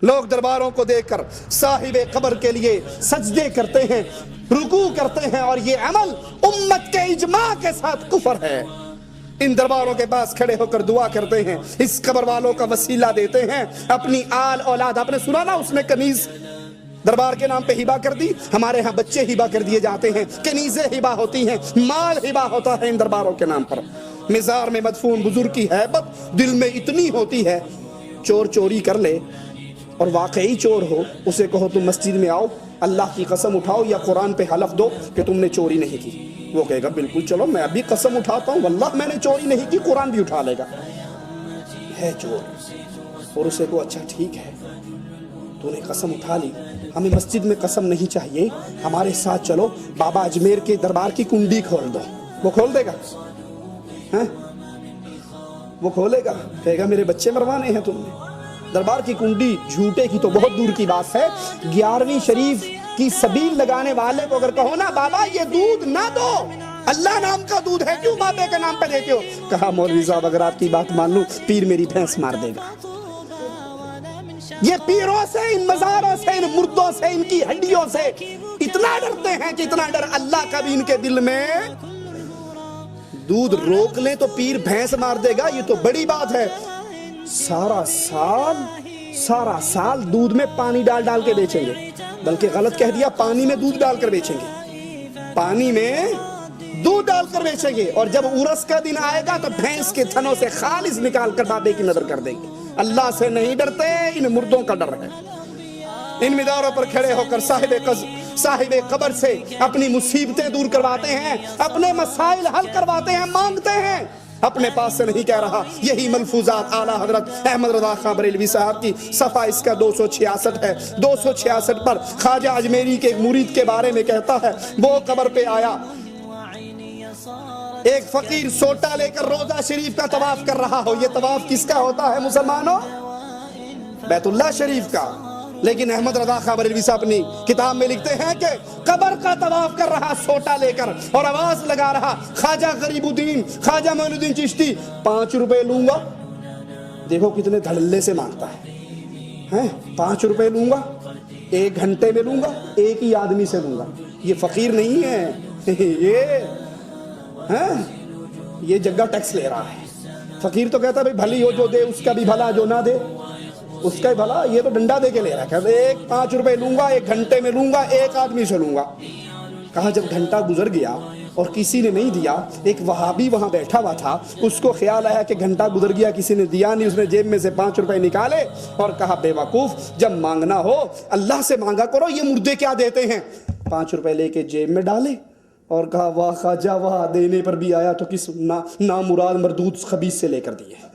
لوگ درباروں کو دیکھ کر صاحب قبر کے لیے سجدے کرتے ہیں، رکوع کرتے ہیں، اور یہ عمل امت کے اجماع کے ساتھ کفر ہے۔ ان درباروں کے پاس کھڑے ہو کر دعا کرتے ہیں، اس قبر والوں کا وسیلہ دیتے ہیں، اپنی آل اولاد، آپ نے سنا نا اس نے کنیز دربار کے نام پہ ہبا کر دی، ہمارے ہاں بچے ہبا کر دیے جاتے ہیں، کنیزیں ہبا ہوتی ہیں، مال ہبا ہوتا ہے ان درباروں کے نام پر۔ مزار میں مدفون بزرگ کی ہیبت دل میں اتنی ہوتی ہے، چور چوری کر لے اور واقعی چور ہو، اسے کہو تم مسجد میں آؤ، اللہ کی قسم اٹھاؤ یا قرآن پہ حلف دو کہ تم نے چوری نہیں کی، وہ کہے گا بالکل چلو میں ابھی قسم اٹھاتا ہوں واللہ میں نے چوری نہیں کی، قرآن بھی اٹھا لے گا، ہے چور۔ اور اسے کو اچھا ٹھیک ہے تو نے قسم اٹھا لی، ہمیں مسجد میں قسم نہیں چاہیے، ہمارے ساتھ چلو بابا اجمیر کے دربار کی کنڈی کھول دو، وہ کھول دے گا؟ وہ کھولے گا؟ کہے گا میرے بچے مروانے ہیں تم نے۔ دربار کی کنڈی جھوٹے کی تو بہت دور کی بات ہے، 11ویں شریف کی سبیل لگانے والے کو اگر کہو نا بابا یہ دودھ نہ دو، اللہ نام کا دودھ ہے، کیوں بابے کے نام پہ دیتے ہو؟ کہا مولوی صاحب اگر آپ کی بات مان لوں پیر میری بھینس مار دے گا۔ یہ پیروں سے، ان مزاروں سے، ان مردوں سے، ان کی ہڈیوں سے اتنا ڈرتے ہیں کہ اتنا ڈر اللہ کا بھی ان کے دل میں، دودھ روک لیں تو پیر بھینس مار دے گا، یہ تو بڑی بات ہے۔ سارا سال دودھ میں پانی ڈال ڈال کے بیچیں گے، بلکہ غلط کہہ دیا، پانی میں دودھ ڈال کر بیچیں گے، پانی میں دودھ ڈال کر بیچیں گے، اور جب عرس کا دن آئے گا تو بھینس کے تھنوں سے خالص نکال کر بابے کی نظر کر دیں گے۔ اللہ سے نہیں ڈرتے، ان مردوں کا ڈر ہے۔ ان مداروں پر کھڑے ہو کر صاحب قبر سے اپنی مصیبتیں دور کرواتے ہیں، اپنے مسائل حل کرواتے ہیں، مانگتے ہیں، اپنے پاس سے نہیں کہہ رہا۔ یہی ملفوظات اعلیٰ حضرت احمد رضا خان بریلوی صاحب کی صفحہ اس کا 266 ہے، 266 پر خواجہ اجمیری کے ایک مرید کے بارے میں کہتا ہے، وہ قبر پہ آیا، ایک فقیر سوٹا لے کر روضہ شریف کا طواف کر رہا ہو۔ یہ طواف کس کا ہوتا ہے مسلمانوں؟ بیت اللہ شریف کا۔ لیکن احمد رضا خان بریلوی صاحب اپنی کتاب میں لکھتے ہیں کہ قبر کا طواف کر رہا سوٹا لے کر اور آواز لگا رہا، خواجہ غریب الدین، خواجہ معین الدین چشتی، 5 روپے لوں گا۔ دیکھو کتنے دھڑلے سے مانگتا ہے، 5 روپے لوں گا، 1 گھنٹے میں لوں گا، ایک ہی آدمی سے لوں گا۔ یہ فقیر نہیں ہے، یہ جگہ ٹیکس لے رہا ہے۔ فقیر تو کہتا ہے بھائی بھلی ہو جو دے اس کا بھی بھلا، جو نہ دے اس کا ہی بھلا، یہ تو ڈنڈا دے کے لے رہا ہے، کہتا ہے 5 روپے لوں گا، 1 گھنٹے میں لوں گا، ایک آدمی سے لوں گا۔ کہا جب گھنٹہ گزر گیا اور کسی نے نہیں دیا، ایک وہابی وہاں بیٹھا ہوا تھا، اس کو خیال آیا کہ گھنٹہ گزر گیا کسی نے دیا نہیں، اس نے جیب میں سے 5 روپے نکالے اور کہا بے وقوف، جب مانگنا ہو اللہ سے مانگا کرو، یہ مردے کیا دیتے ہیں؟ 5 روپے لے کے جیب میں ڈالے اور کہا واہ خواجہ واہ، دینے پر بھی آیا تو کس نامراد مردود خبیث سے لے کر دیے۔